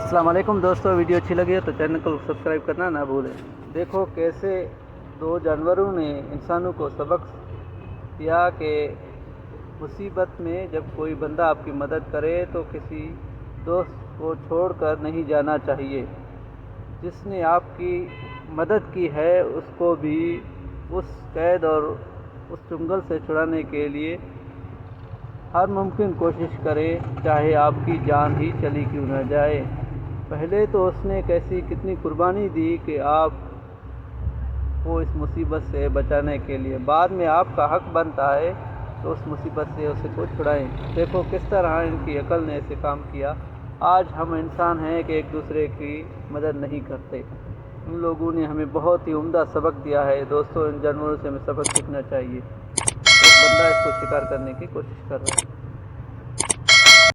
السلام علیکم دوستو، ویڈیو اچھی لگی ہے تو چینل کو سبسکرائب کرنا نہ بھولیں۔ دیکھو کیسے دو جانوروں نے انسانوں کو سبق دیا کہ مصیبت میں جب کوئی بندہ آپ کی مدد کرے تو کسی دوست کو چھوڑ کر نہیں جانا چاہیے۔ جس نے آپ کی مدد کی ہے اس کو بھی اس قید اور اس چنگل سے چھڑانے کے لیے ہر ممکن کوشش کرے، چاہے آپ کی جان ہی چلی کیوں نہ جائے۔ پہلے تو اس نے کتنی قربانی دی کہ آپ کو اس مصیبت سے بچانے کے لیے، بعد میں آپ کا حق بنتا ہے تو اس مصیبت سے اسے کو چھڑائیں۔ دیکھو کس طرح ان کی عقل نے ایسے کام کیا۔ آج ہم انسان ہیں کہ ایک دوسرے کی مدد نہیں کرتے۔ ان لوگوں نے ہمیں بہت ہی عمدہ سبق دیا ہے۔ دوستو ان جانوروں سے ہمیں سبق سیکھنا چاہیے۔ ایک بندہ اس کو شکار کرنے کی کوشش کر رہا ہے۔